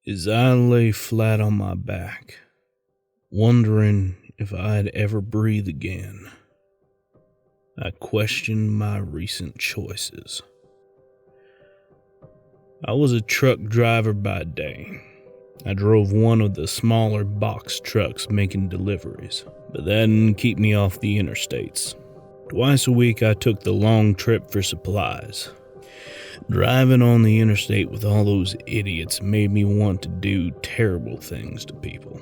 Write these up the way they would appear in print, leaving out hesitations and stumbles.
As I lay flat on my back, wondering if I'd ever breathe again, I questioned my recent choices. I was a truck driver by day. I drove one of the smaller box trucks making deliveries, but that didn't keep me off the interstates. Twice a week I took the long trip for supplies. Driving on the interstate with all those idiots made me want to do terrible things to people.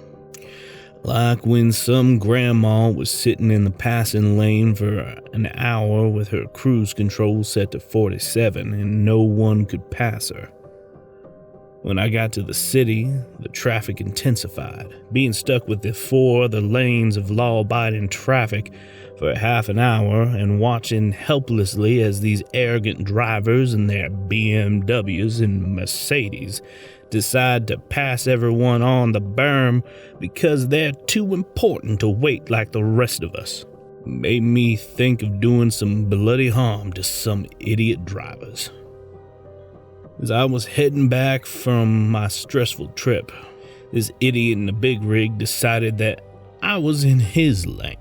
Like when some grandma was sitting in the passing lane for an hour with her cruise control set to 47 and no one could pass her. When I got to the city, the traffic intensified. Being stuck with the four other lanes of law-abiding traffic for half an hour and watching helplessly as these arrogant drivers in their BMWs and Mercedes decide to pass everyone on the berm because they're too important to wait like the rest of us made me think of doing some bloody harm to some idiot drivers. As I was heading back from my stressful trip, this idiot in the big rig decided that I was in his lane.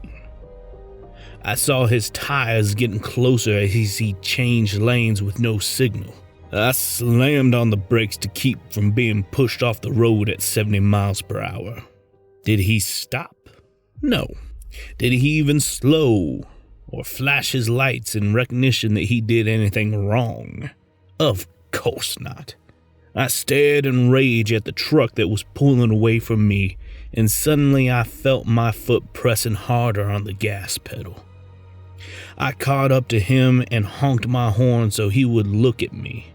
I saw his tires getting closer as he changed lanes with no signal. I slammed on the brakes to keep from being pushed off the road at 70 miles per hour. Did he stop? No. Did he even slow or flash his lights in recognition that he did anything wrong? Of course not. I stared in rage at the truck that was pulling away from me, and suddenly I felt my foot pressing harder on the gas pedal. I caught up to him and honked my horn so he would look at me.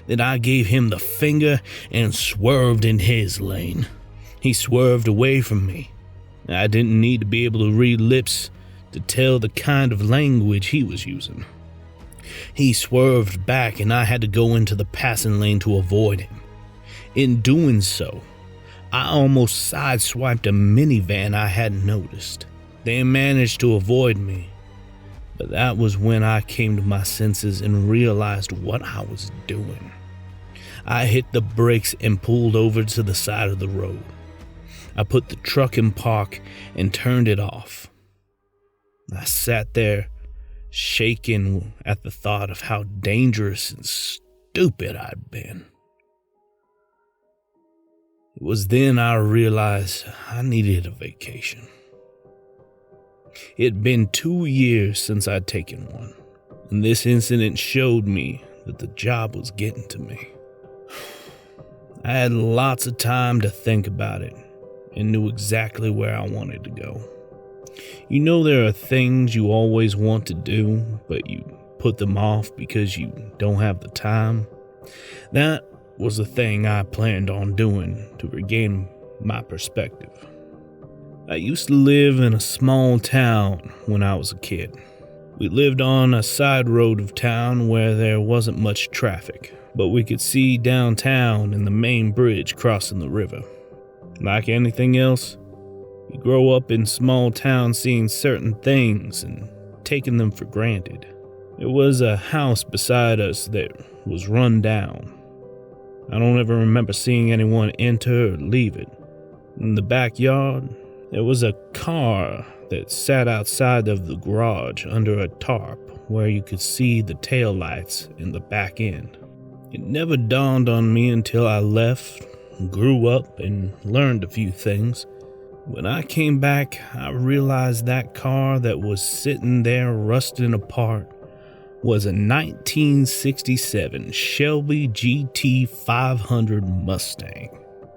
Then I gave him the finger and swerved in his lane. He swerved away from me. I didn't need to be able to read lips to tell the kind of language he was using. He swerved back and I had to go into the passing lane to avoid him. In doing so, I almost sideswiped a minivan I hadn't noticed. They managed to avoid me. But that was when I came to my senses and realized what I was doing. I hit the brakes and pulled over to the side of the road. I put the truck in park and turned it off. I sat there, shaking at the thought of how dangerous and stupid I'd been. It was then I realized I needed a vacation. It had been 2 years since I'd taken one, and this incident showed me that the job was getting to me. I had lots of time to think about it and knew exactly where I wanted to go. You know, there are things you always want to do, but you put them off because you don't have the time. That was the thing I planned on doing to regain my perspective. I used to live in a small town when I was a kid. We lived on a side road of town where there wasn't much traffic, but we could see downtown and the main bridge crossing the river. Like anything else, you grow up in small towns seeing certain things and taking them for granted. There was a house beside us that was run down. I don't ever remember seeing anyone enter or leave it. In the backyard, there was a car that sat outside of the garage under a tarp where you could see the taillights in the back end. It never dawned on me until I left, grew up, and learned a few things. When I came back, I realized that car that was sitting there rusting apart was a 1967 Shelby GT 500 Mustang.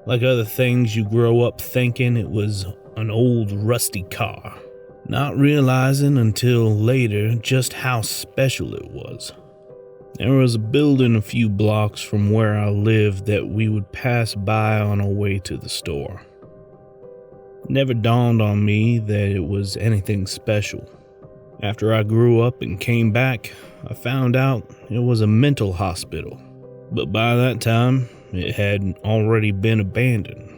Like other things, you grow up thinking it was an old rusty car, not realizing until later just how special it was. There was a building a few blocks from where I lived that we would pass by on our way to the store. It never dawned on me that it was anything special. After I grew up and came back, I found out it was a mental hospital, but by that time, it had already been abandoned.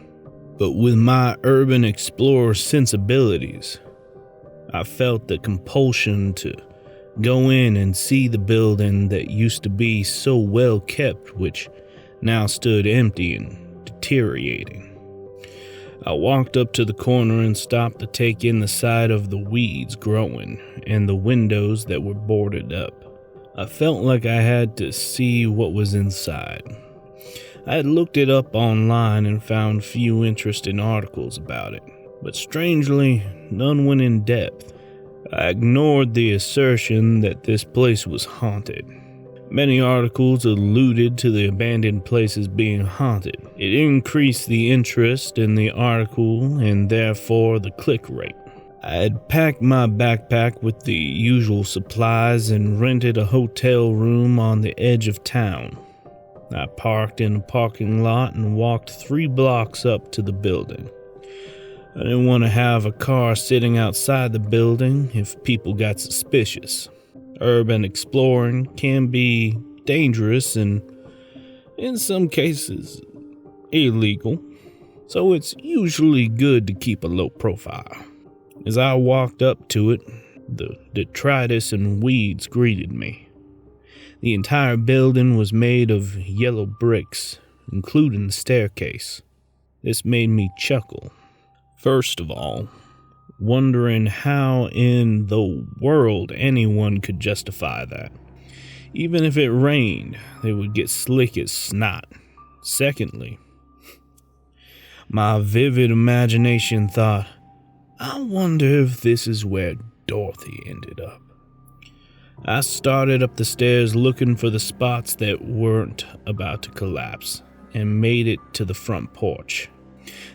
But with my urban explorer sensibilities, I felt the compulsion to go in and see the building that used to be so well kept, which now stood empty and deteriorating. I walked up to the corner and stopped to take in the sight of the weeds growing and the windows that were boarded up. I felt like I had to see what was inside. I had looked it up online and found few interesting articles about it, but strangely, none went in depth. I ignored the assertion that this place was haunted. Many articles alluded to the abandoned places being haunted. It increased the interest in the article and therefore the click rate. I had packed my backpack with the usual supplies and rented a hotel room on the edge of town. I parked in a parking lot and walked 3 blocks up to the building. I didn't want to have a car sitting outside the building if people got suspicious. Urban exploring can be dangerous and, in some cases, illegal, so it's usually good to keep a low profile. As I walked up to it, the detritus and weeds greeted me. The entire building was made of yellow bricks, including the staircase. This made me chuckle. First of all, wondering how in the world anyone could justify that. Even if it rained, they would get slick as snot. Secondly, my vivid imagination thought, I wonder if this is where Dorothy ended up. I started up the stairs looking for the spots that weren't about to collapse and made it to the front porch.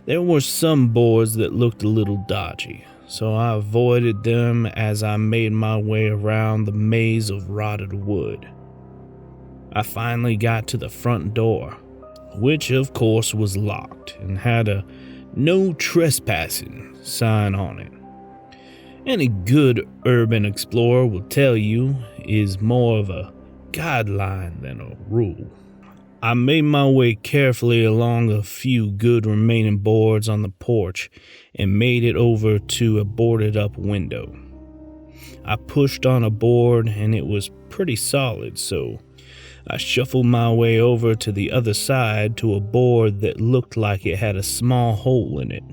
There were some boards that looked a little dodgy, so I avoided them as I made my way around the maze of rotted wood. I finally got to the front door, which of course was locked and had a "No Trespassing" sign on it. Any good urban explorer will tell you is more of a guideline than a rule. I made my way carefully along a few good remaining boards on the porch and made it over to a boarded up window. I pushed on a board and it was pretty solid, so I shuffled my way over to the other side to a board that looked like it had a small hole in it.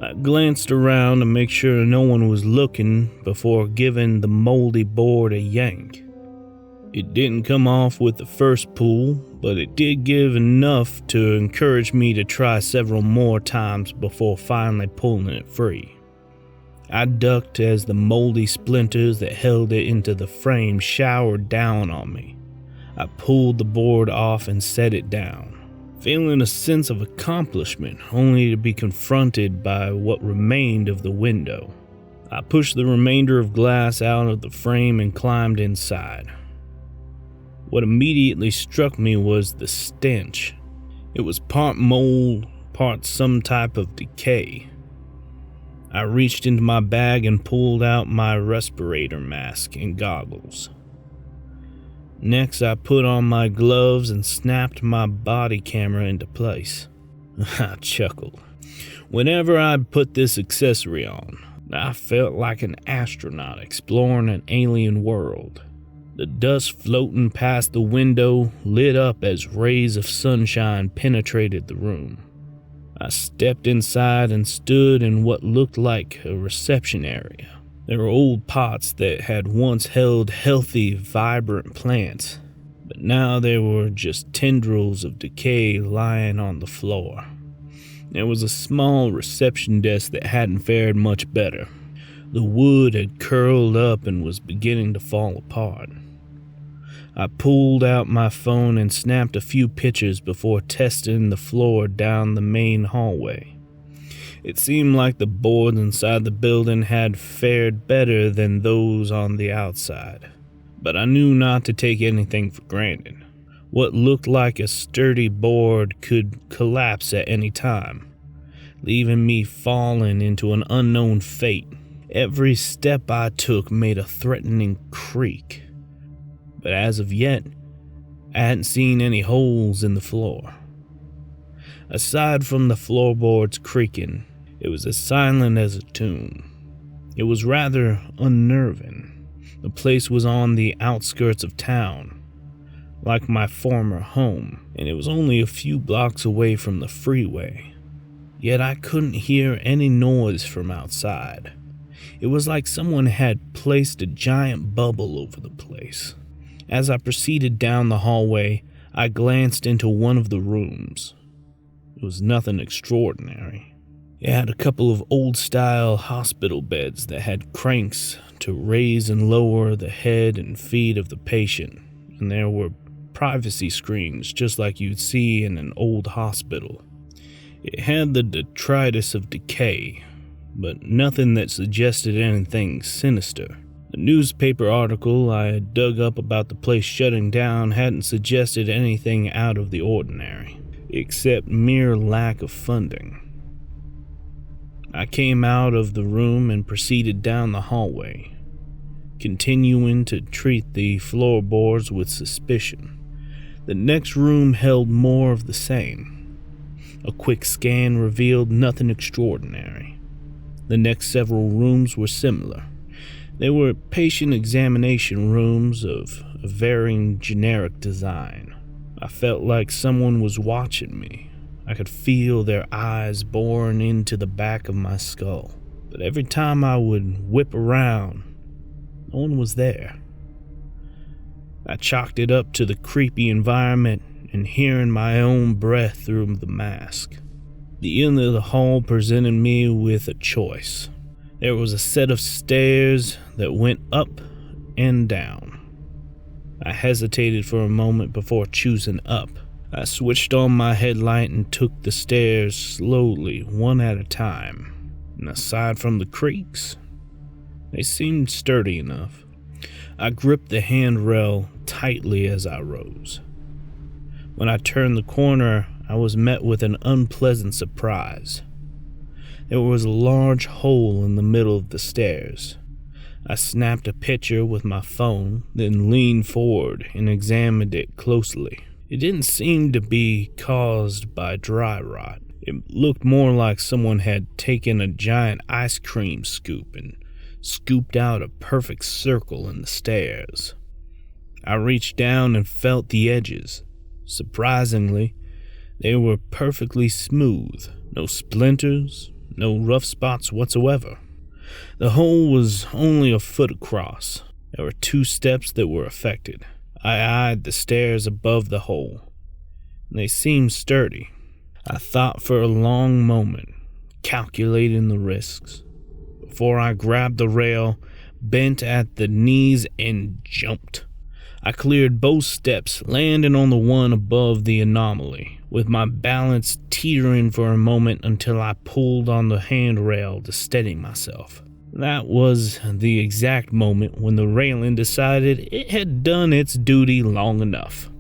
I glanced around to make sure no one was looking before giving the moldy board a yank. It didn't come off with the first pull, but it did give enough to encourage me to try several more times before finally pulling it free. I ducked as the moldy splinters that held it into the frame showered down on me. I pulled the board off and set it down, feeling a sense of accomplishment only to be confronted by what remained of the window. I pushed the remainder of glass out of the frame and climbed inside. What immediately struck me was the stench. It was part mold, part some type of decay. I reached into my bag and pulled out my respirator mask and goggles. Next, I put on my gloves and snapped my body camera into place. I chuckled. Whenever I'd put this accessory on, I felt like an astronaut exploring an alien world. The dust floating past the window lit up as rays of sunshine penetrated the room. I stepped inside and stood in what looked like a reception area. There were old pots that had once held healthy, vibrant plants, but now there were just tendrils of decay lying on the floor. There was a small reception desk that hadn't fared much better. The wood had curled up and was beginning to fall apart. I pulled out my phone and snapped a few pictures before testing the floor down the main hallway. It seemed like the boards inside the building had fared better than those on the outside, but I knew not to take anything for granted. What looked like a sturdy board could collapse at any time, leaving me falling into an unknown fate. Every step I took made a threatening creak, but as of yet, I hadn't seen any holes in the floor. Aside from the floorboards creaking, it was as silent as a tomb. It was rather unnerving. The place was on the outskirts of town. like my former home, and it was only a few blocks away from the freeway. Yet I couldn't hear any noise from outside. It was like someone had placed a giant bubble over the place. As I proceeded down the hallway, I glanced into one of the rooms. It was nothing extraordinary. It had a couple of old-style hospital beds that had cranks to raise and lower the head and feet of the patient, and there were privacy screens just like you'd see in an old hospital. It had the detritus of decay, but nothing that suggested anything sinister. The newspaper article I had dug up about the place shutting down hadn't suggested anything out of the ordinary, except mere lack of funding. I came out of the room and proceeded down the hallway, continuing to treat the floorboards with suspicion. The next room held more of the same. A quick scan revealed nothing extraordinary. The next several rooms were similar. They were patient examination rooms of a varying generic design. I felt like someone was watching me. I could feel their eyes boring into the back of my skull. But every time I would whip around, no one was there. I chalked it up to the creepy environment and hearing my own breath through the mask. The end of the hall presented me with a choice. There was a set of stairs that went up and down. I hesitated for a moment before choosing up. I switched on my headlight and took the stairs slowly, one at a time. And aside from the creaks, they seemed sturdy enough. I gripped the handrail tightly as I rose. When I turned the corner, I was met with an unpleasant surprise. There was a large hole in the middle of the stairs. I snapped a picture with my phone, then leaned forward and examined it closely. It didn't seem to be caused by dry rot. It looked more like someone had taken a giant ice cream scoop and scooped out a perfect circle in the stairs. I reached down and felt the edges. Surprisingly, they were perfectly smooth. No splinters, no rough spots whatsoever. The hole was only a foot across. There were 2 steps that were affected. I eyed the stairs above the hole. They seemed sturdy. I thought for a long moment, calculating the risks, before I grabbed the rail, bent at the knees, and jumped. I cleared both steps, landing on the one above the anomaly, with my balance teetering for a moment until I pulled on the handrail to steady myself. That was the exact moment when the railing decided it had done its duty long enough.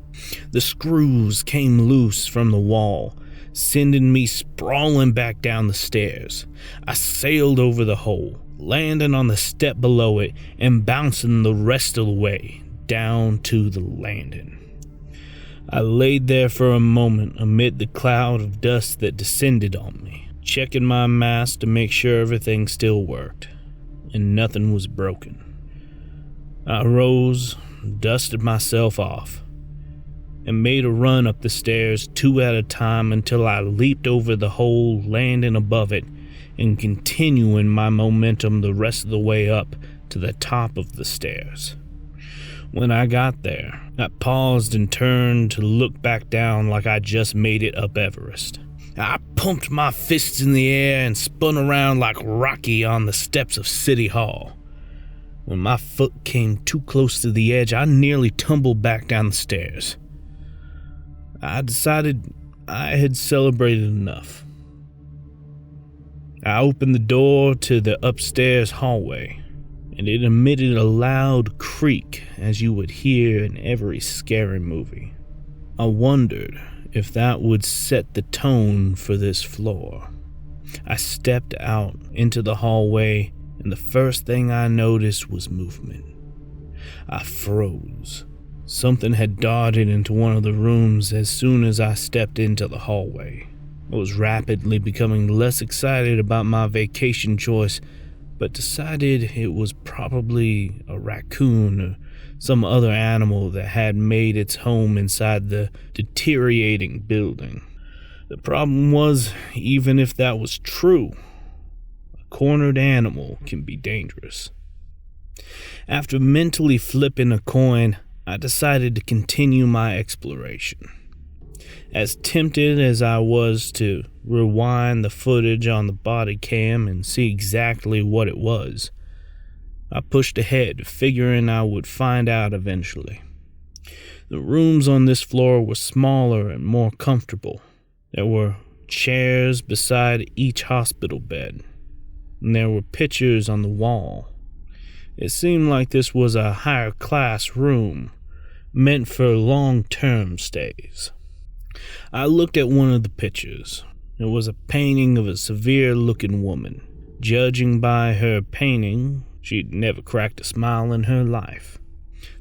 The screws came loose from the wall, sending me sprawling back down the stairs. I sailed over the hole, landing on the step below it and bouncing the rest of the way down to the landing. I laid there for a moment amid the cloud of dust that descended on me, checking my mask to make sure everything still worked, and nothing was broken. I rose, dusted myself off, and made a run up the stairs 2 at a time until I leaped over the hole, landing above it, and continuing my momentum the rest of the way up to the top of the stairs. When I got there, I paused and turned to look back down like I just made it up Everest. I pumped my fists in the air and spun around like Rocky on the steps of City Hall. When my foot came too close to the edge, I nearly tumbled back down the stairs. I decided I had celebrated enough. I opened the door to the upstairs hallway, and it emitted a loud creak as you would hear in every scary movie. I wondered if that would set the tone for this floor. I stepped out into the hallway, and the first thing I noticed was movement. I froze. Something had darted into one of the rooms as soon as I stepped into the hallway. I was rapidly becoming less excited about my vacation choice, but decided it was probably a raccoon or some other animal that had made its home inside the deteriorating building. The problem was, even if that was true, a cornered animal can be dangerous. After mentally flipping a coin, I decided to continue my exploration. As tempted as I was to rewind the footage on the body cam and see exactly what it was, I pushed ahead, figuring I would find out eventually. The rooms on this floor were smaller and more comfortable. There were chairs beside each hospital bed, and there were pictures on the wall. It seemed like this was a higher class room, meant for long-term stays. I looked at one of the pictures. It was a painting of a severe-looking woman. Judging by her painting, she'd never cracked a smile in her life.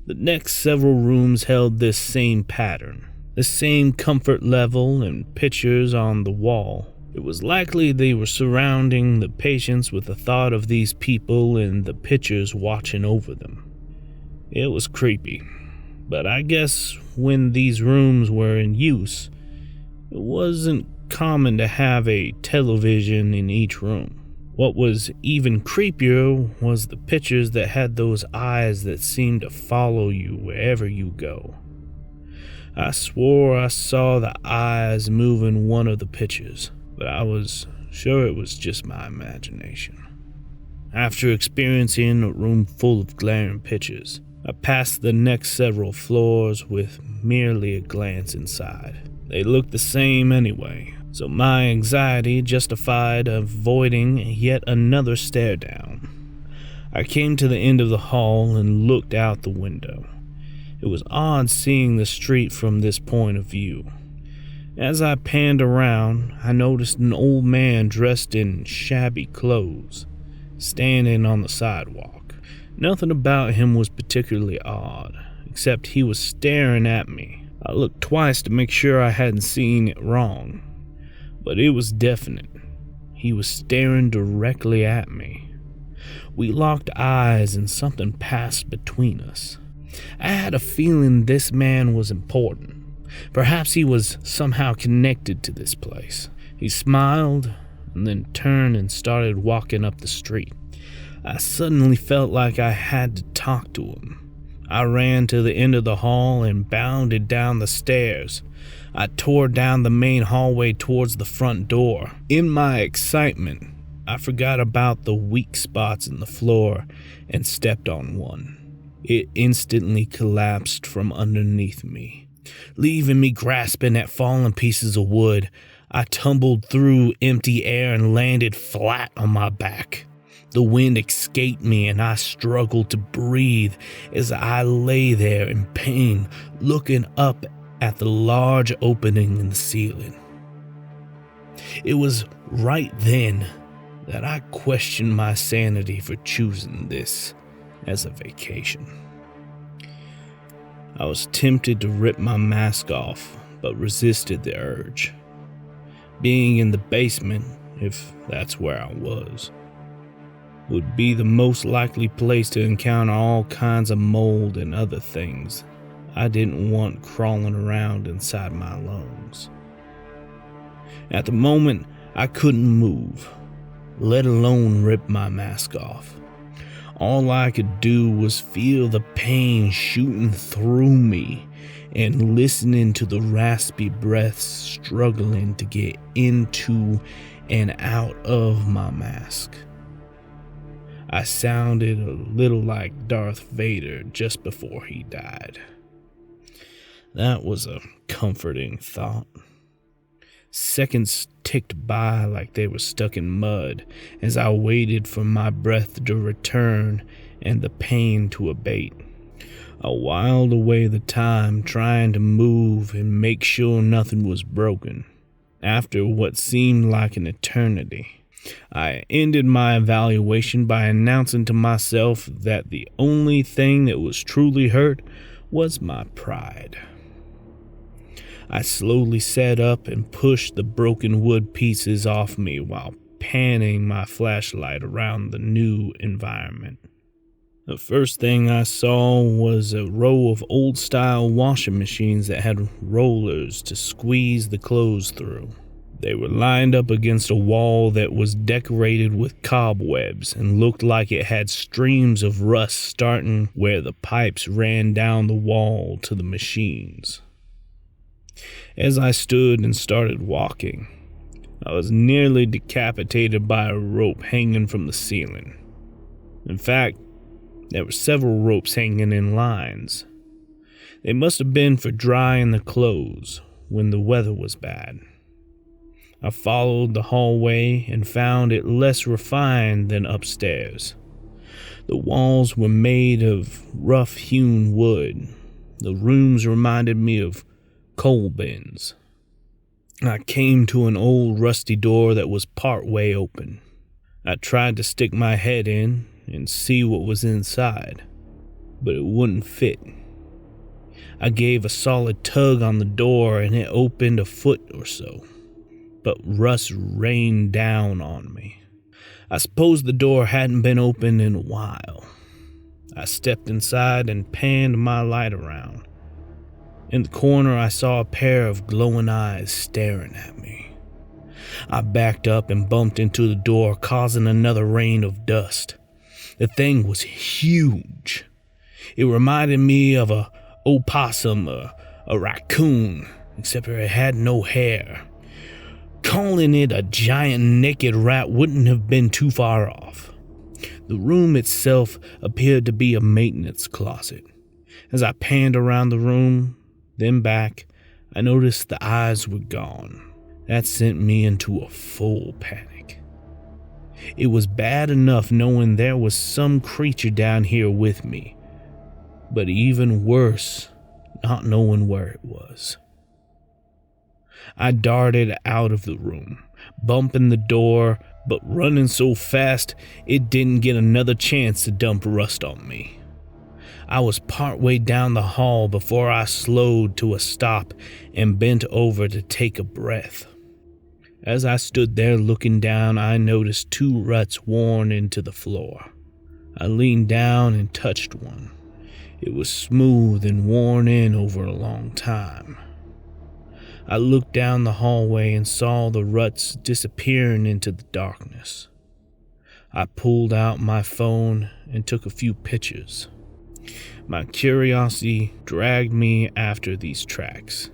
The next several rooms held this same pattern, the same comfort level and pictures on the wall. It was likely they were surrounding the patients with the thought of these people and the pictures watching over them. It was creepy, but I guess when these rooms were in use, it wasn't common to have a television in each room. What was even creepier was the pictures that had those eyes that seemed to follow you wherever you go. I swore I saw the eyes move in one of the pictures, but I was sure it was just my imagination. After experiencing a room full of glaring pictures, I passed the next several floors with merely a glance inside. They looked the same anyway, so my anxiety justified avoiding yet another stare down. I came to the end of the hall and looked out the window. It was odd seeing the street from this point of view. As I panned around, I noticed an old man dressed in shabby clothes, standing on the sidewalk. Nothing about him was particularly odd, except he was staring at me. I looked twice to make sure I hadn't seen it wrong, but it was definite. He was staring directly at me. We locked eyes and something passed between us. I had a feeling this man was important. Perhaps he was somehow connected to this place. He smiled and then turned and started walking up the street. I suddenly felt like I had to talk to him. I ran to the end of the hall and bounded down the stairs. I tore down the main hallway towards the front door. In my excitement, I forgot about the weak spots in the floor and stepped on one. It instantly collapsed from underneath me, leaving me grasping at fallen pieces of wood. I tumbled through empty air and landed flat on my back. The wind escaped me and I struggled to breathe as I lay there in pain, looking up at the large opening in the ceiling. It was right then that I questioned my sanity for choosing this as a vacation. I was tempted to rip my mask off, but resisted the urge. Being in the basement, if that's where I was, would be the most likely place to encounter all kinds of mold and other things I didn't want crawling around inside my lungs. At the moment, I couldn't move, let alone rip my mask off. All I could do was feel the pain shooting through me and listening to the raspy breaths struggling to get into and out of my mask. I sounded a little like Darth Vader just before he died. That was a comforting thought. Seconds ticked by like they were stuck in mud as I waited for my breath to return and the pain to abate. I whiled away the time trying to move and make sure nothing was broken. After what seemed like an eternity, I ended my evaluation by announcing to myself that the only thing that was truly hurt was my pride. I slowly sat up and pushed the broken wood pieces off me while panning my flashlight around the new environment. The first thing I saw was a row of old-style washing machines that had rollers to squeeze the clothes through. They were lined up against a wall that was decorated with cobwebs and looked like it had streams of rust starting where the pipes ran down the wall to the machines. As I stood and started walking, I was nearly decapitated by a rope hanging from the ceiling. In fact, there were several ropes hanging in lines. They must have been for drying the clothes when the weather was bad. I followed the hallway and found it less refined than upstairs. The walls were made of rough-hewn wood. The rooms reminded me of coal bins. I came to an old rusty door that was partway open. I tried to stick my head in and see what was inside, but it wouldn't fit. I gave a solid tug on the door and it opened a foot or so, but rust rained down on me. I suppose the door hadn't been opened in a while. I stepped inside and panned my light around. In the corner, I saw a pair of glowing eyes staring at me. I backed up and bumped into the door, causing another rain of dust. The thing was huge. It reminded me of a opossum or a raccoon, except it had no hair. Calling it a giant naked rat wouldn't have been too far off. The room itself appeared to be a maintenance closet. As I panned around the room, then back, I noticed the eyes were gone. That sent me into a full panic. It was bad enough knowing there was some creature down here with me, but even worse, not knowing where it was. I darted out of the room, bumping the door, but running so fast it didn't get another chance to dump rust on me. I was partway down the hall before I slowed to a stop and bent over to take a breath. As I stood there looking down, I noticed 2 ruts worn into the floor. I leaned down and touched one. It was smooth and worn in over a long time. I looked down the hallway and saw the ruts disappearing into the darkness. I pulled out my phone and took a few pictures. My curiosity dragged me after these tracks.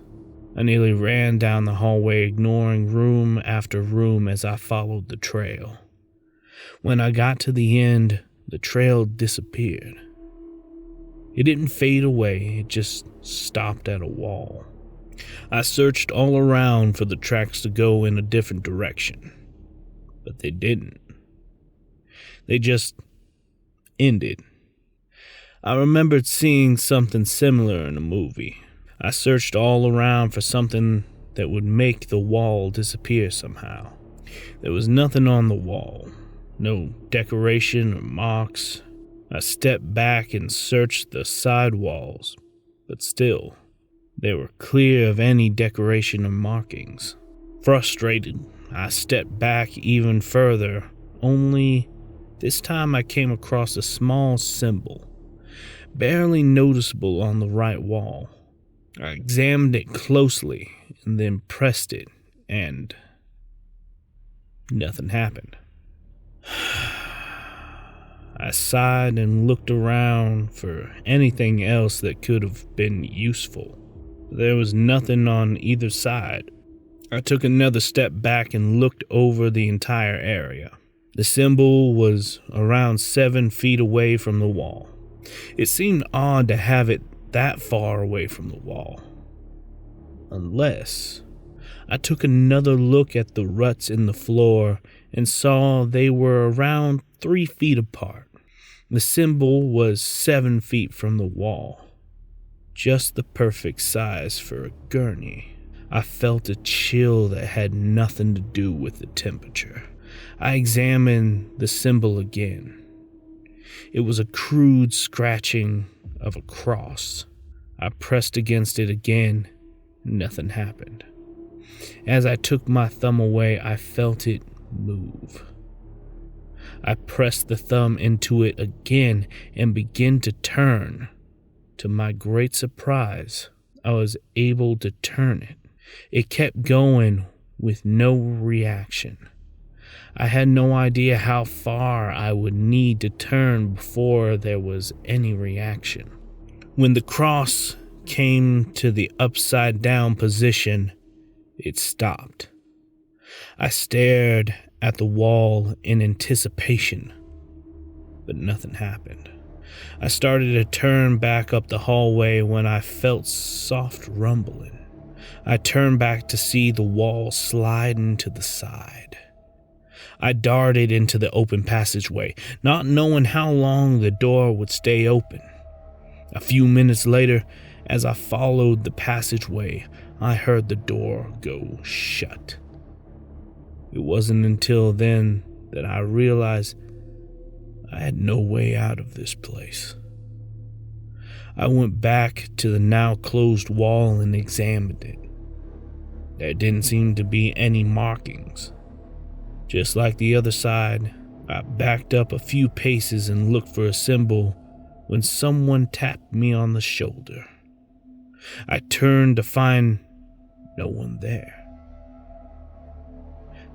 I nearly ran down the hallway, ignoring room after room as I followed the trail. When I got to the end, the trail disappeared. It didn't fade away, it just stopped at a wall. I searched all around for the tracks to go in a different direction, but they didn't. They just ended. I remembered seeing something similar in a movie. I searched all around for something that would make the wall disappear somehow. There was nothing on the wall, no decoration or marks. I stepped back and searched the side walls, but still, they were clear of any decoration or markings. Frustrated, I stepped back even further, only this time I came across a small symbol, barely noticeable on the right wall. I examined it closely and then pressed it, and nothing happened. I sighed and looked around for anything else that could have been useful. There was nothing on either side. I took another step back and looked over the entire area. The symbol was around 7 feet away from the wall. It seemed odd to have it that far away from the wall. Unless I took another look at the ruts in the floor and saw they were around 3 feet apart. The symbol was 7 feet from the wall. Just the perfect size for a gurney. I felt a chill that had nothing to do with the temperature. I examined the symbol again. It was a crude scratching of a cross. I pressed against it again. Nothing happened. As I took my thumb away, I felt it move. I pressed the thumb into it again and began to turn. To my great surprise, I was able to turn it. It kept going with no reaction. I had no idea how far I would need to turn before there was any reaction. When the cross came to the upside down position, it stopped. I stared at the wall in anticipation, but nothing happened. I started to turn back up the hallway when I felt soft rumbling. I turned back to see the wall sliding to the side. I darted into the open passageway, not knowing how long the door would stay open. A few minutes later, as I followed the passageway, I heard the door go shut. It wasn't until then that I realized I had no way out of this place. I went back to the now closed wall and examined it. There didn't seem to be any markings. Just like the other side, I backed up a few paces and looked for a symbol when someone tapped me on the shoulder. I turned to find no one there.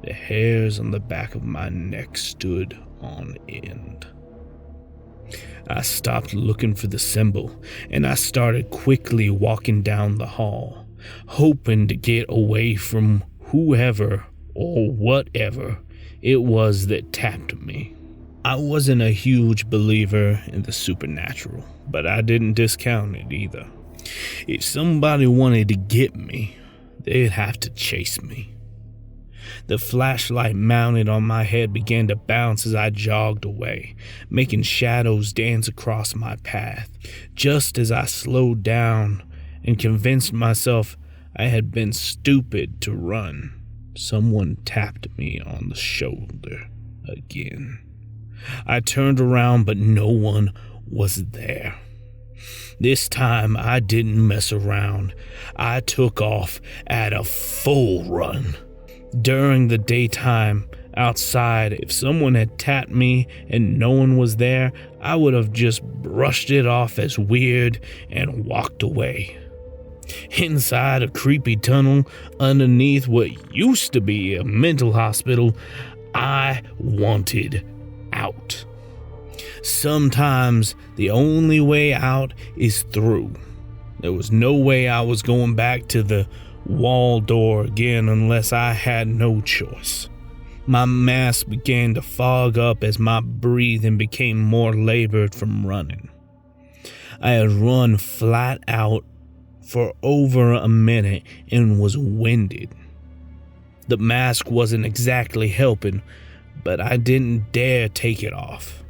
The hairs on the back of my neck stood on end. I stopped looking for the symbol, and I started quickly walking down the hall, hoping to get away from whoever or whatever it was that tapped me. I wasn't a huge believer in the supernatural, but I didn't discount it either. If somebody wanted to get me, they'd have to chase me. The flashlight mounted on my head began to bounce as I jogged away, making shadows dance across my path. Just as I slowed down and convinced myself I had been stupid to run, someone tapped me on the shoulder again. I turned around, but no one was there. This time I didn't mess around. I took off at a full run. During the daytime outside, if someone had tapped me and no one was there, I would have just brushed it off as weird and walked away. Inside a creepy tunnel underneath what used to be a mental hospital, I wanted out. Sometimes the only way out is through. There was no way I was going back to the wall door again unless I had no choice. My mask began to fog up as my breathing became more labored from running. I had run flat out for over a minute and was winded. The mask wasn't exactly helping, but I didn't dare take it off.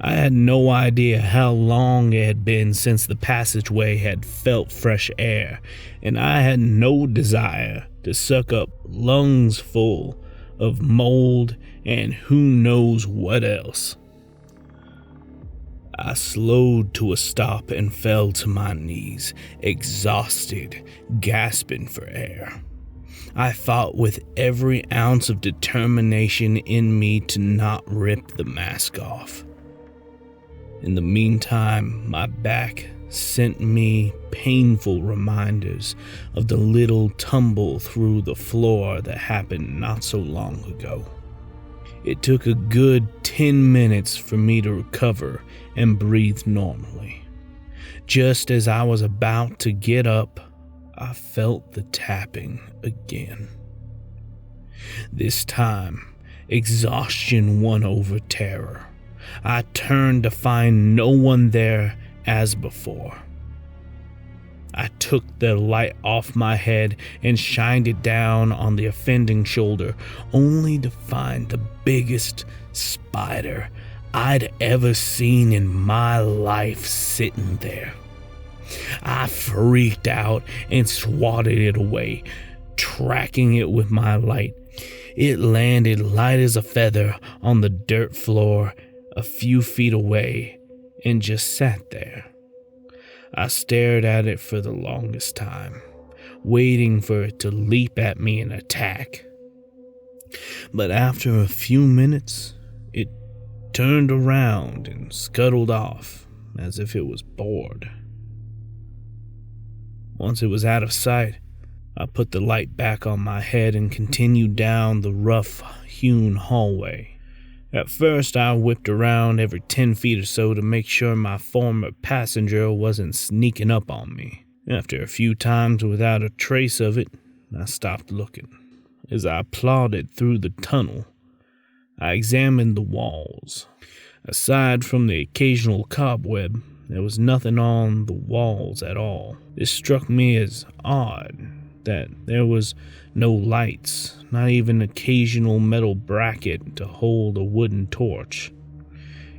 I had no idea how long it had been since the passageway had felt fresh air, and I had no desire to suck up lungs full of mold and who knows what else. I slowed to a stop and fell to my knees, exhausted, gasping for air. I fought with every ounce of determination in me to not rip the mask off. In the meantime, my back sent me painful reminders of the little tumble through the floor that happened not so long ago. It took a good 10 minutes for me to recover and breathe normally. Just as I was about to get up, I felt the tapping again. This time, exhaustion won over terror. I turned to find no one there as before. I took the light off my head and shined it down on the offending shoulder, only to find the biggest spider I'd ever seen in my life sitting there. I freaked out and swatted it away, tracking it with my light. It landed light as a feather on the dirt floor a few feet away and just sat there. I stared at it for the longest time, waiting for it to leap at me and attack. But after a few minutes, it turned around and scuttled off as if it was bored. Once it was out of sight, I put the light back on my head and continued down the rough-hewn hallway. At first, I whipped around every 10 feet or so to make sure my former passenger wasn't sneaking up on me. After a few times without a trace of it, I stopped looking. As I plodded through the tunnel, I examined the walls. Aside from the occasional cobweb, there was nothing on the walls at all. This struck me as odd, that there was no lights, not even an occasional metal bracket to hold a wooden torch.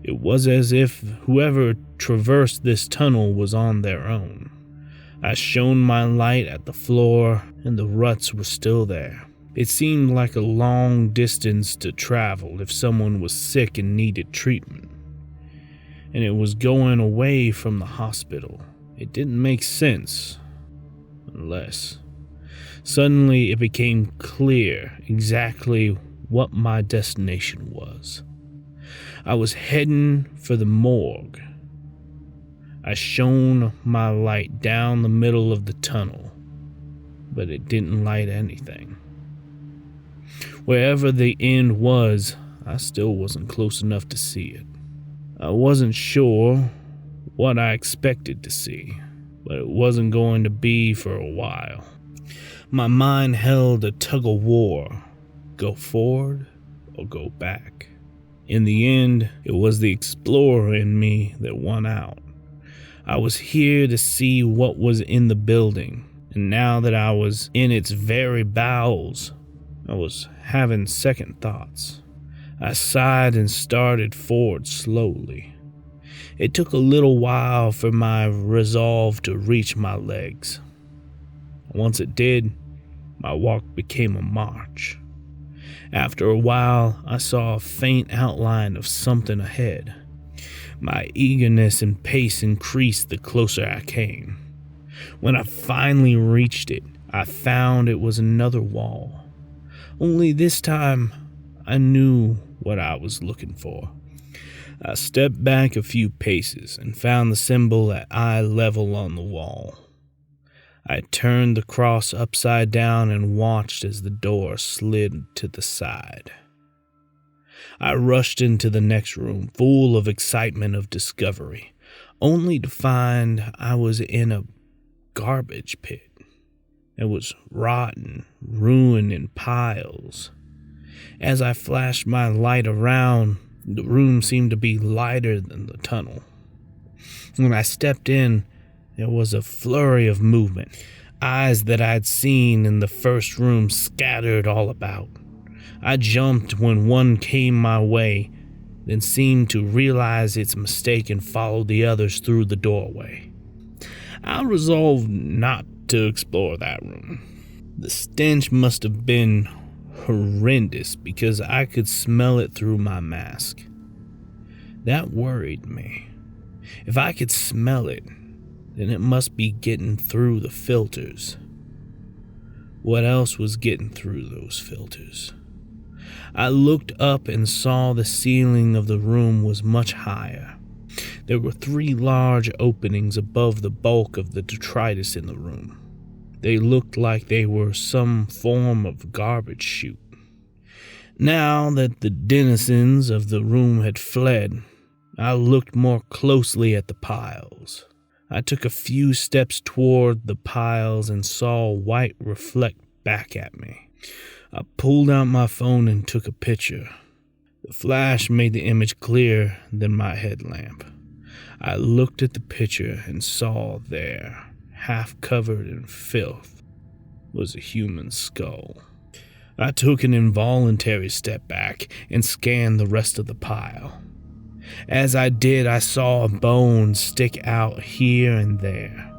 It was as if whoever traversed this tunnel was on their own. I shone my light at the floor, and the ruts were still there. It seemed like a long distance to travel if someone was sick and needed treatment. And it was going away from the hospital. It didn't make sense, unless... Suddenly, it became clear exactly what my destination was. I was heading for the morgue. I shone my light down the middle of the tunnel, but it didn't light anything. Wherever the end was, I still wasn't close enough to see it. I wasn't sure what I expected to see, but it wasn't going to be for a while. My mind held a tug-of-war, go forward or go back. In the end, it was the explorer in me that won out. I was here to see what was in the building, and now that I was in its very bowels, I was having second thoughts. I sighed and started forward slowly. It took a little while for my resolve to reach my legs. Once it did, my walk became a march. After a while, I saw a faint outline of something ahead. My eagerness and pace increased the closer I came. When I finally reached it, I found it was another wall. Only this time, I knew what I was looking for. I stepped back a few paces and found the symbol at eye level on the wall. I turned the cross upside down and watched as the door slid to the side. I rushed into the next room, full of excitement of discovery, only to find I was in a garbage pit. It was rotten, ruined in piles. As I flashed my light around, the room seemed to be lighter than the tunnel. When I stepped in, there was a flurry of movement. Eyes that I'd seen in the first room scattered all about. I jumped when one came my way, then seemed to realize its mistake and followed the others through the doorway. I resolved not to explore that room. The stench must have been horrendous because I could smell it through my mask. That worried me. If I could smell it, then it must be getting through the filters. What else was getting through those filters? I looked up and saw the ceiling of the room was much higher. There were 3 large openings above the bulk of the detritus in the room. They looked like they were some form of garbage chute. Now that the denizens of the room had fled, I looked more closely at the piles. I took a few steps toward the piles and saw white reflect back at me. I pulled out my phone and took a picture. The flash made the image clearer than my headlamp. I looked at the picture and saw there, half covered in filth, was a human skull. I took an involuntary step back and scanned the rest of the pile. As I did, I saw a bone stick out here and there.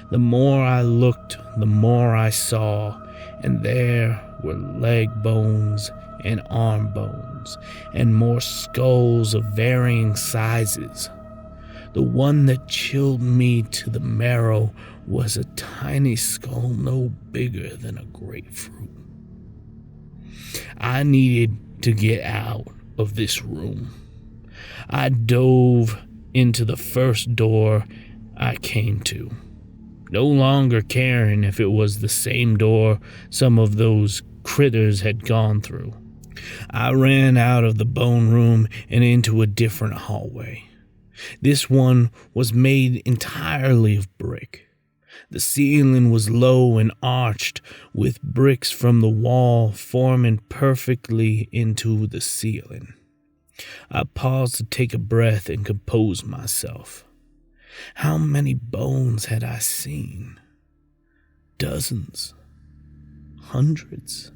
The more I looked, the more I saw, and there were leg bones and arm bones, and more skulls of varying sizes. The one that chilled me to the marrow was a tiny skull no bigger than a grapefruit. I needed to get out of this room. I dove into the first door I came to, no longer caring if it was the same door some of those critters had gone through. I ran out of the bone room and into a different hallway. This one was made entirely of brick. The ceiling was low and arched, with bricks from the wall forming perfectly into the ceiling. I paused to take a breath and compose myself. How many bones had I seen? Dozens? Hundreds?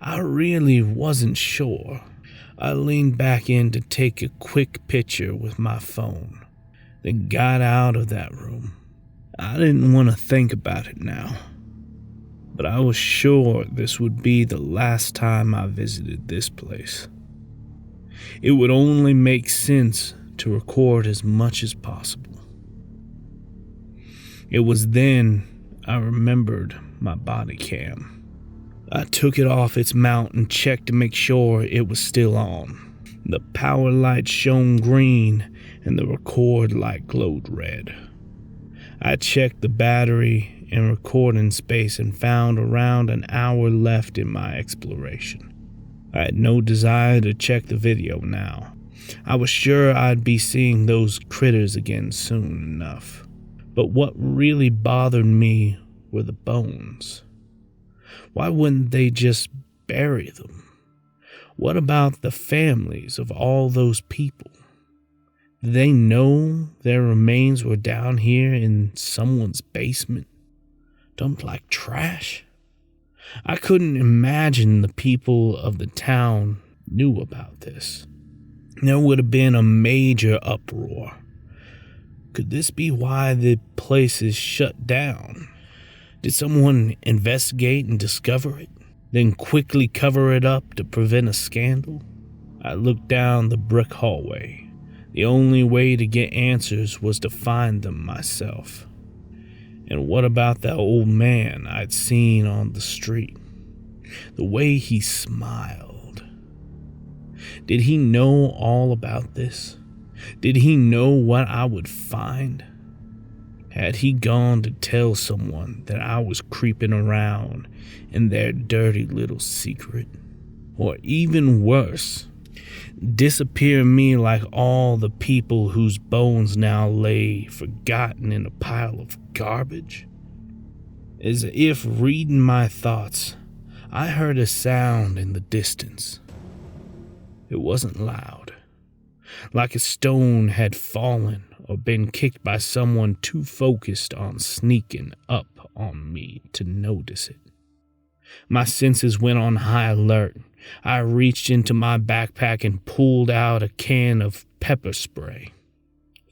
I really wasn't sure. I leaned back in to take a quick picture with my phone, then got out of that room. I didn't want to think about it now, but I was sure this would be the last time I visited this place. It would only make sense to record as much as possible. It was then I remembered my body cam. I took it off its mount and checked to make sure it was still on. The power light shone green and the record light glowed red. I checked the battery and recording space and found around an hour left in my exploration. I had no desire to check the video now. I was sure I'd be seeing those critters again soon enough. But what really bothered me were the bones. Why wouldn't they just bury them? What about the families of all those people? Did they know their remains were down here in someone's basement, dumped like trash? I couldn't imagine the people of the town knew about this. There would have been a major uproar. Could this be why the place is shut down? Did someone investigate and discover it, then quickly cover it up to prevent a scandal? I looked down the brick hallway. The only way to get answers was to find them myself. And what about that old man I'd seen on the street? The way he smiled. Did he know all about this? Did he know what I would find? Had he gone to tell someone that I was creeping around in their dirty little secret? Or even worse, disappear me like all the people whose bones now lay forgotten in a pile of garbage? As if reading my thoughts, I heard a sound in the distance. It wasn't loud, like a stone had fallen or been kicked by someone too focused on sneaking up on me to notice it. My senses went on high alert. I reached into my backpack and pulled out a can of pepper spray.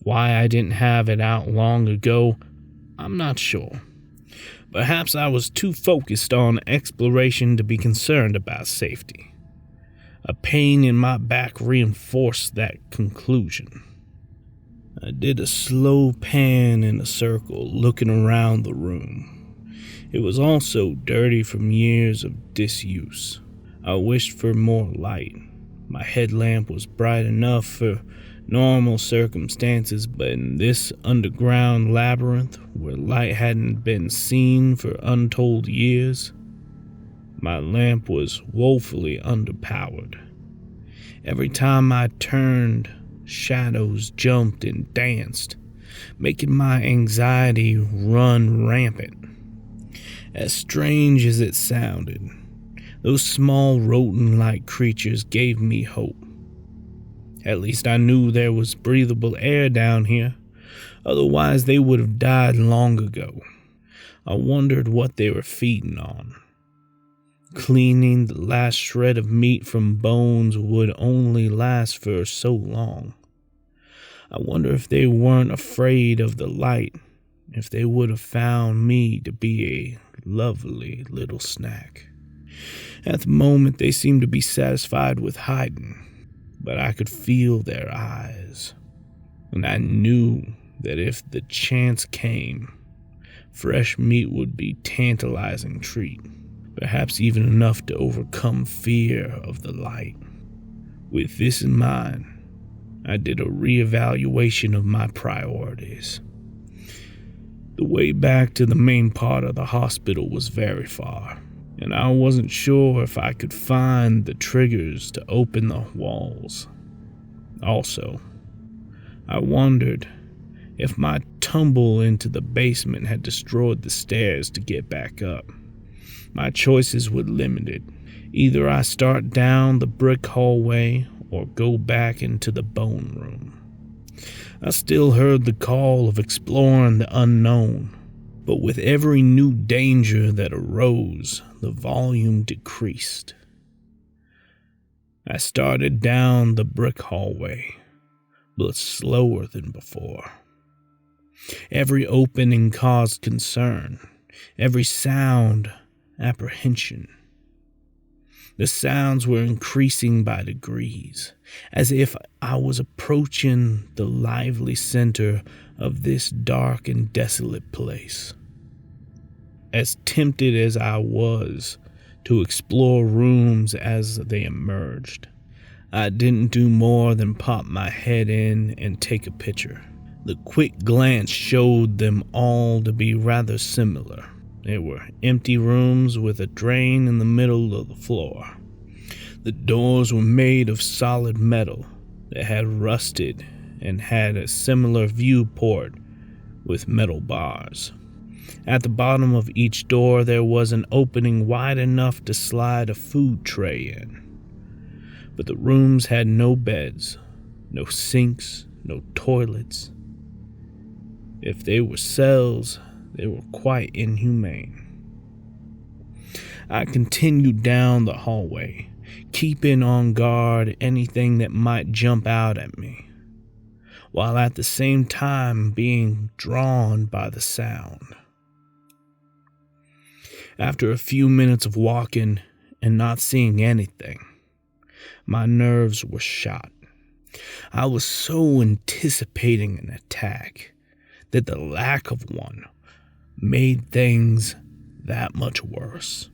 Why I didn't have it out long ago, I'm not sure. Perhaps I was too focused on exploration to be concerned about safety. A pain in my back reinforced that conclusion. I did a slow pan in a circle, looking around the room. It was also dirty from years of disuse. I wished for more light. My headlamp was bright enough for normal circumstances, but in this underground labyrinth where light hadn't been seen for untold years, my lamp was woefully underpowered. Every time I turned, shadows jumped and danced, making my anxiety run rampant. As strange as it sounded, those small rodent-like creatures gave me hope. At least I knew there was breathable air down here, otherwise they would have died long ago. I wondered what they were feeding on. Cleaning the last shred of meat from bones would only last for so long. I wonder if they weren't afraid of the light, if they would have found me to be a lovely little snack. At the moment, they seemed to be satisfied with hiding, but I could feel their eyes, and I knew that if the chance came, fresh meat would be a tantalizing treat, perhaps even enough to overcome fear of the light. With this in mind, I did a reevaluation of my priorities. The way back to the main part of the hospital was very far, and I wasn't sure if I could find the triggers to open the walls. Also, I wondered if my tumble into the basement had destroyed the stairs to get back up. My choices were limited. Either I start down the brick hallway or go back into the bone room. I still heard the call of exploring the unknown, but with every new danger that arose, the volume decreased. I started down the brick hallway, but slower than before. Every opening caused concern, every sound apprehension. The sounds were increasing by degrees, as if I was approaching the lively center of this dark and desolate place. As tempted as I was to explore rooms as they emerged, I didn't do more than pop my head in and take a picture. The quick glance showed them all to be rather similar. There were empty rooms with a drain in the middle of the floor. The doors were made of solid metal that had rusted and had a similar viewport with metal bars. At the bottom of each door there was an opening wide enough to slide a food tray in. But the rooms had no beds, no sinks, no toilets. If they were cells, they were quite inhumane. I continued down the hallway, keeping on guard anything that might jump out at me, while at the same time being drawn by the sound. After a few minutes of walking and not seeing anything, my nerves were shot. I was so anticipating an attack that the lack of one made things that much worse.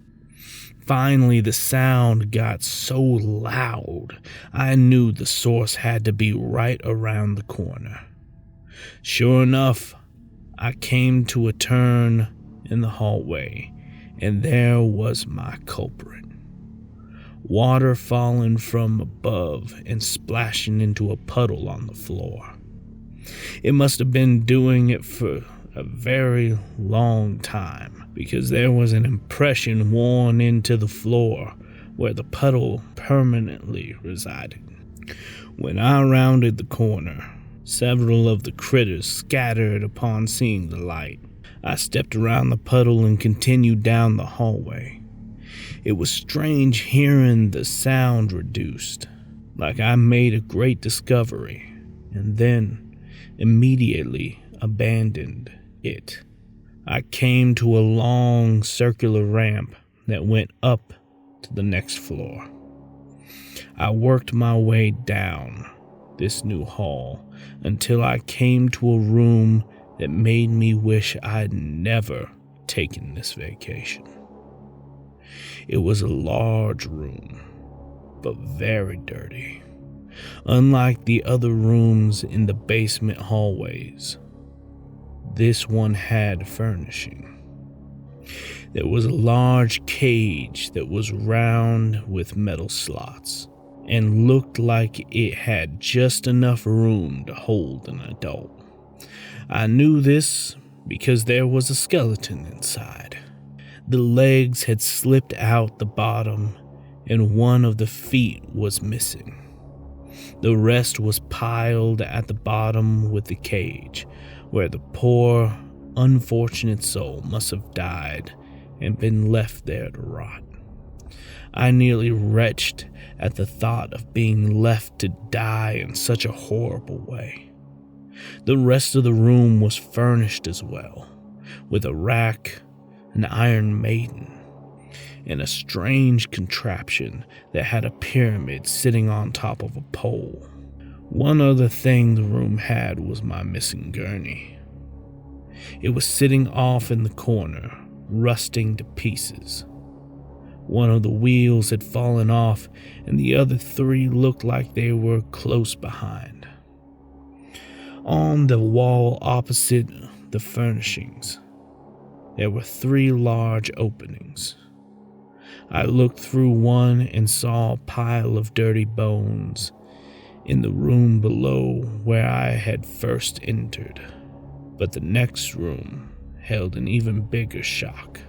Finally, the sound got so loud, I knew the source had to be right around the corner. Sure enough, I came to a turn in the hallway, and there was my culprit. Water falling from above and splashing into a puddle on the floor. It must have been doing it for a very long time, because there was an impression worn into the floor where the puddle permanently resided. When I rounded the corner, several of the critters scattered upon seeing the light. I stepped around the puddle and continued down the hallway. It was strange hearing the sound reduced, like I made a great discovery, and then immediately abandoned it. I came to a long circular ramp that went up to the next floor. I worked my way down this new hall until I came to a room that made me wish I'd never taken this vacation. It was a large room, but very dirty. Unlike the other rooms in the basement hallways, this one had furnishing. There was a large cage that was round with metal slots and looked like it had just enough room to hold an adult. I knew this because there was a skeleton inside. The legs had slipped out the bottom and one of the feet was missing. The rest was piled at the bottom with the cage, where the poor, unfortunate soul must have died and been left there to rot. I nearly retched at the thought of being left to die in such a horrible way. The rest of the room was furnished as well, with a rack, an Iron Maiden, and a strange contraption that had a pyramid sitting on top of a pole. One other thing the room had was my missing gurney. It was sitting off in the corner, rusting to pieces. One of the wheels had fallen off, and the other three looked like they were close behind. On the wall opposite the furnishings, there were 3 large openings. I looked through one and saw a pile of dirty bones in the room below where I had first entered. But the next room held an even bigger shock.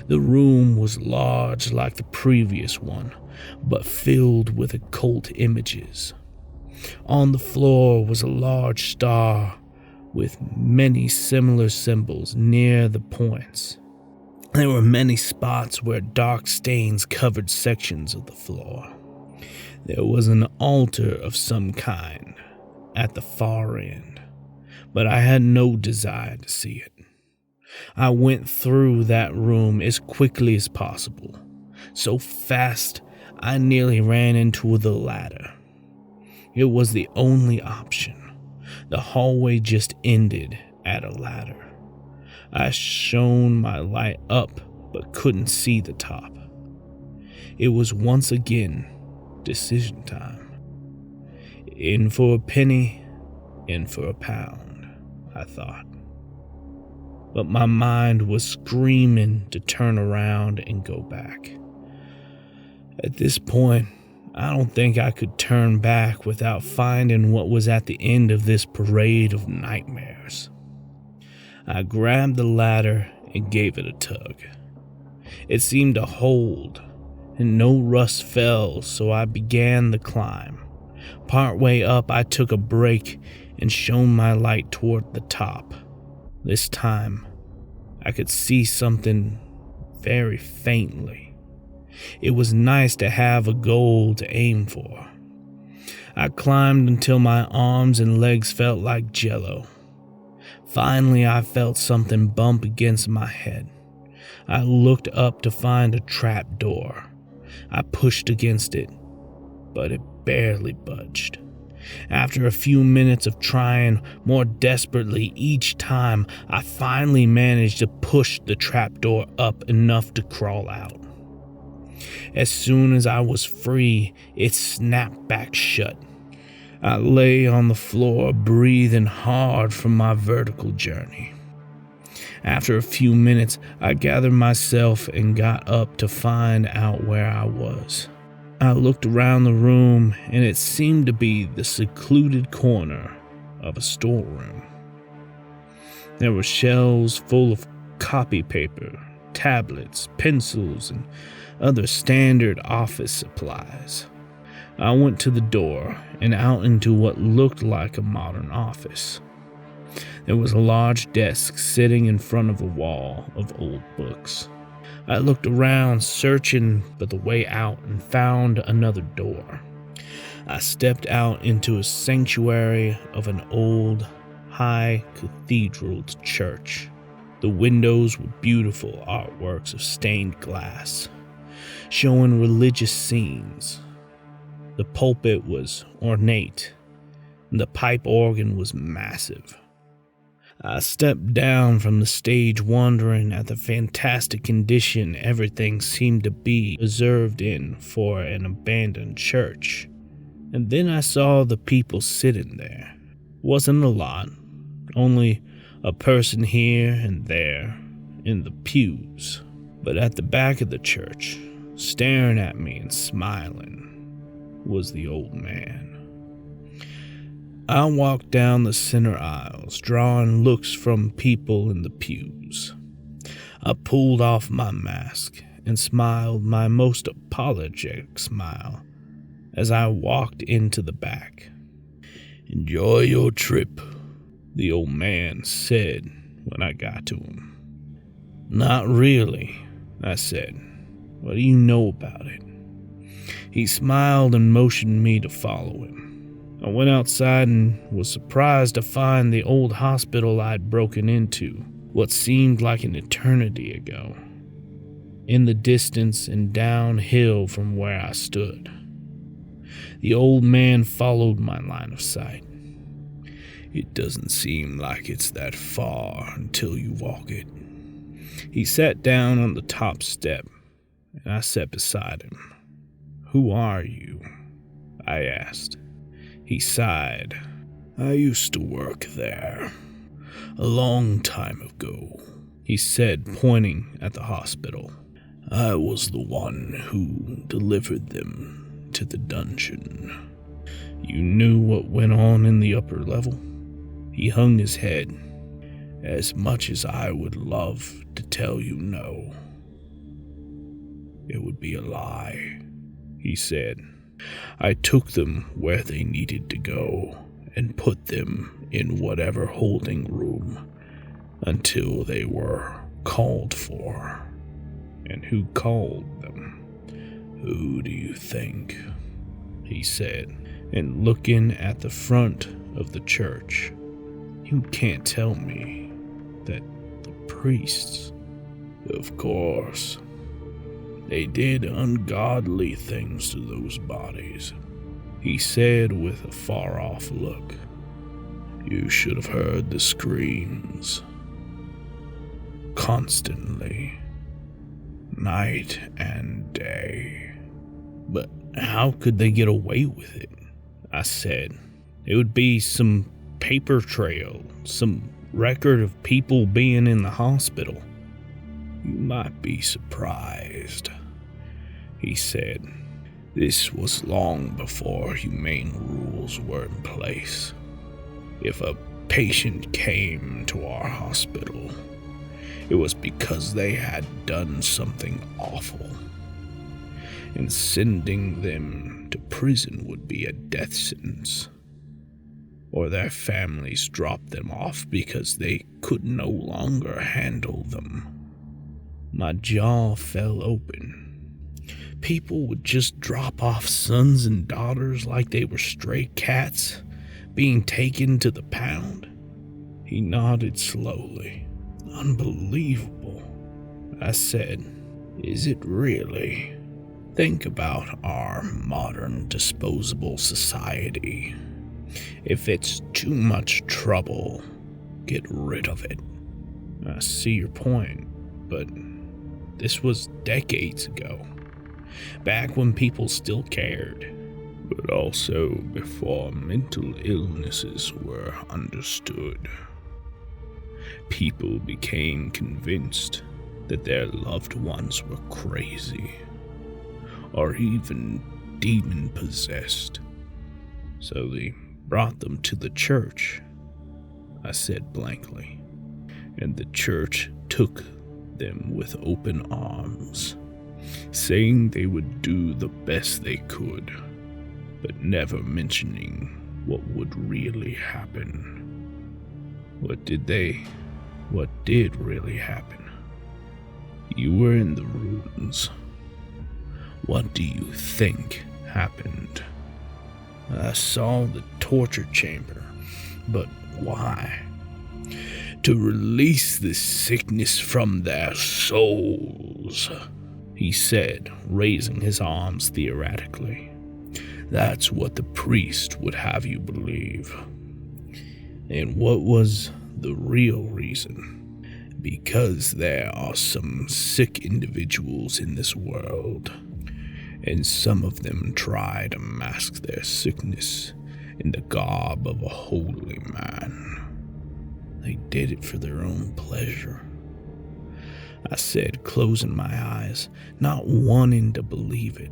The room was large like the previous one, but filled with occult images. On the floor was a large star with many similar symbols near the points. There were many spots where dark stains covered sections of the floor. There was an altar of some kind at the far end, but I had no desire to see it. I went through that room as quickly as possible, so fast I nearly ran into the ladder. It was the only option. The hallway just ended at a ladder. I shone my light up but couldn't see the top. It was once again decision time. In for a penny, in for a pound, I thought. But my mind was screaming to turn around and go back. At this point, I don't think I could turn back without finding what was at the end of this parade of nightmares. I grabbed the ladder and gave it a tug. It seemed to hold, and no rust fell, so I began the climb. Partway up, I took a break and shone my light toward the top. This time, I could see something very faintly. It was nice to have a goal to aim for. I climbed until my arms and legs felt like jello. Finally, I felt something bump against my head. I looked up to find a trap door. I pushed against it, but it barely budged. After a few minutes of trying more desperately each time, I finally managed to push the trapdoor up enough to crawl out. As soon as I was free, it snapped back shut. I lay on the floor, breathing hard from my vertical journey. After a few minutes, I gathered myself and got up to find out where I was. I looked around the room, and it seemed to be the secluded corner of a storeroom. There were shelves full of copy paper, tablets, pencils, and other standard office supplies. I went to the door and out into what looked like a modern office. There was a large desk sitting in front of a wall of old books. I looked around, searching for the way out, and found another door. I stepped out into a sanctuary of an old, high cathedral church. The windows were beautiful artworks of stained glass, showing religious scenes. The pulpit was ornate, and the pipe organ was massive. I stepped down from the stage, wondering at the fantastic condition everything seemed to be preserved in for an abandoned church. And then I saw the people sitting there. Wasn't a lot, only a person here and there in the pews. But at the back of the church, staring at me and smiling, was the old man. I walked down the center aisles, drawing looks from people in the pews. I pulled off my mask and smiled my most apologetic smile as I walked into the back. "Enjoy your trip," the old man said when I got to him. "Not really," I said. "What do you know about it?" He smiled and motioned me to follow him. I went outside and was surprised to find the old hospital I'd broken into, what seemed like an eternity ago, in the distance and downhill from where I stood. The old man followed my line of sight. "It doesn't seem like it's that far until you walk it." He sat down on the top step, and I sat beside him. "Who are you?" I asked. He sighed. I used to work there a long time ago, he said, pointing at the hospital. I was the one who delivered them to the dungeon. You knew what went on in the upper level? He hung his head. As much as I would love to tell you no, it would be a lie, he said. I took them where they needed to go and put them in whatever holding room until they were called for. And who called them? Who do you think? He said, and looking at the front of the church. You can't tell me that the priests, of course, they did ungodly things to those bodies, he said with a far-off look. You should have heard the screams. Constantly. Night and day. But how could they get away with it? I said. It would be some paper trail, some record of people being in the hospital. You might be surprised, he said. This was long before humane rules were in place. If a patient came to our hospital, it was because they had done something awful, and sending them to prison would be a death sentence. Or their families dropped them off because they could no longer handle them. My jaw fell open. People would just drop off sons and daughters like they were stray cats being taken to the pound. He nodded slowly. Unbelievable, I said. Is it really? Think about our modern disposable society. If it's too much trouble, get rid of it. I see your point, but this was decades ago. Back when people still cared. But also before mental illnesses were understood. People became convinced that their loved ones were crazy, or even demon-possessed. So they brought them to the church, I said blankly, and the church took them with open arms, saying they would do the best they could, but never mentioning what would really happen. What did really happen? You were in the rooms. What do you think happened? I saw the torture chamber, but why? To release this sickness from their souls, he said, raising his arms theoretically. That's what the priest would have you believe. And what was the real reason? Because there are some sick individuals in this world, and some of them try to mask their sickness in the garb of a holy man. They did it for their own pleasure, I said, closing my eyes, not wanting to believe it.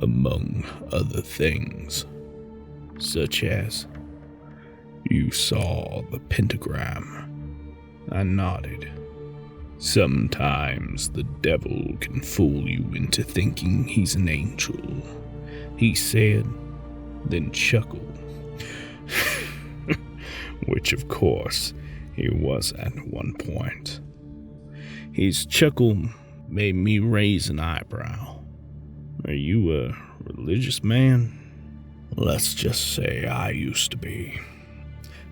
Among other things, such as, you saw the pentagram. I nodded. Sometimes the devil can fool you into thinking he's an angel, he said, then chuckled. Which, of course, he was at one point. His chuckle made me raise an eyebrow. Are you a religious man? Let's just say I used to be.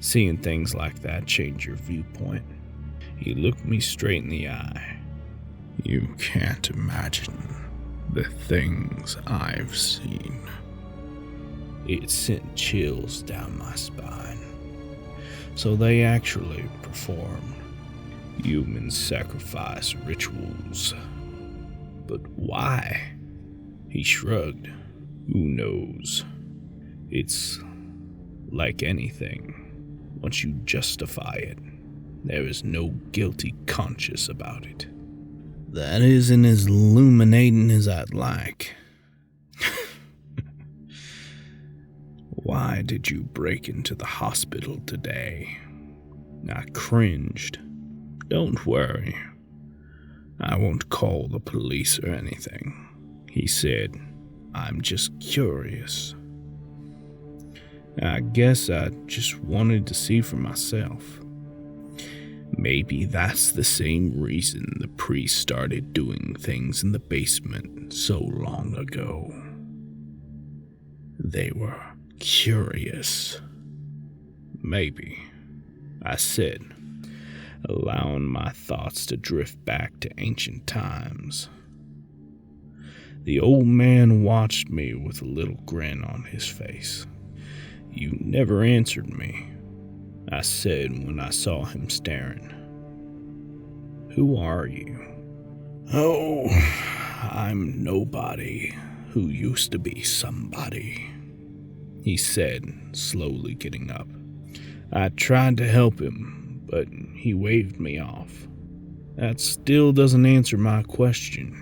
Seeing things like that change your viewpoint. He looked me straight in the eye. You can't imagine the things I've seen. It sent chills down my spine. So they actually performed human sacrifice rituals. But why? He shrugged. Who knows? It's Like anything, once you justify it, there is no guilty conscience about it. That isn't as illuminating as I'd like. Why did you break into the hospital today? I cringed. Don't worry. I won't call the police or anything, he said. I'm just curious. I guess I just wanted to see for myself. Maybe that's the same reason the priest started doing things in the basement so long ago. They were curious. Maybe, I said, allowing my thoughts to drift back to ancient times. The old man watched me with a little grin on his face. You never answered me, I said when I saw him staring. Who are you? Oh, I'm nobody who used to be somebody, he said, slowly getting up. I tried to help him, but he waved me off. That still doesn't answer my question.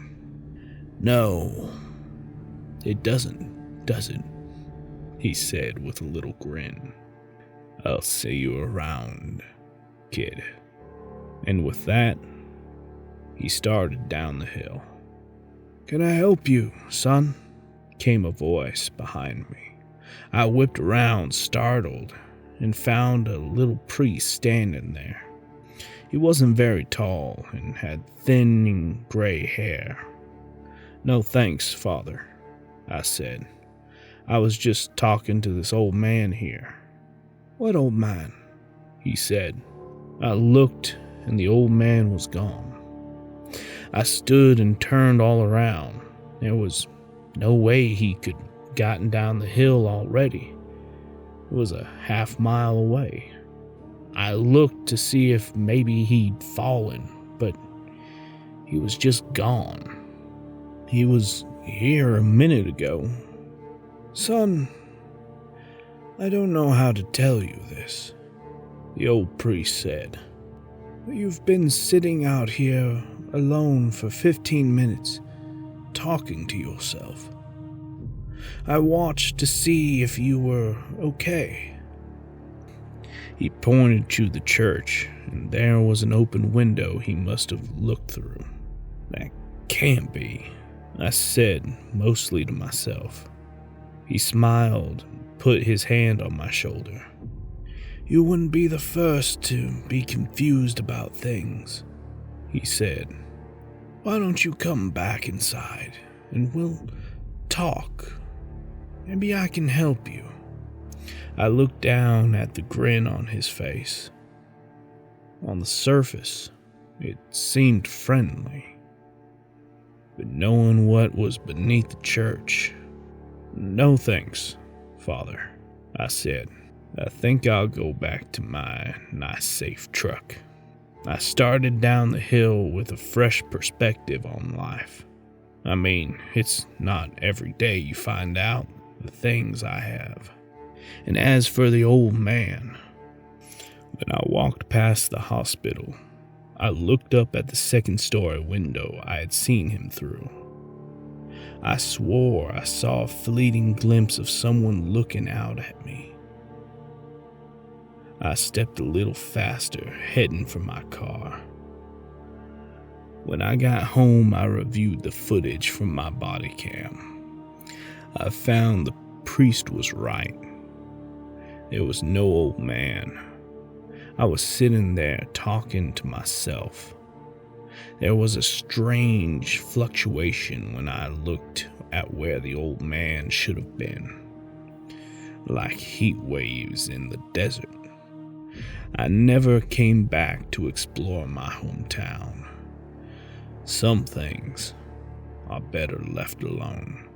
No, it doesn't, does it? He said with a little grin. I'll see you around, kid. And with that, he started down the hill. Can I help you, son? Came a voice behind me. I whipped around, startled, and found a little priest standing there. He wasn't very tall and had thin gray hair. No thanks, Father, I said. I was just talking to this old man here. What old man? He said. I looked and the old man was gone. I stood and turned all around. There was no way he could have gotten down the hill already. It was a half-mile away. I looked to see if maybe he'd fallen, but he was just gone. He was here a minute ago. Son, I don't know how to tell you this, the old priest said. But you've been sitting out here alone for 15 minutes, talking to yourself. I watched to see if you were okay. He pointed to the church, and there was an open window he must have looked through. That can't be, I said, mostly to myself. He smiled and put his hand on my shoulder. You wouldn't be the first to be confused about things, he said. Why don't you come back inside and we'll talk? Maybe I can help you. I looked down at the grin on his face. On the surface, it seemed friendly. But knowing what was beneath the church, no thanks, Father, I said. I think I'll go back to my nice safe truck. I started down the hill with a fresh perspective on life. I mean, it's not every day you find out the things I have. And as for the old man, when I walked past the hospital, I looked up at the second-story window I had seen him through. I swore I saw a fleeting glimpse of someone looking out at me. I stepped a little faster, heading for my car. When I got home, I reviewed the footage from my body cam. I found the priest was right. There was no old man. I was sitting there talking to myself. There was a strange fluctuation when I looked at where the old man should have been, like heat waves in the desert. I never came back to explore my hometown. Some things are better left alone.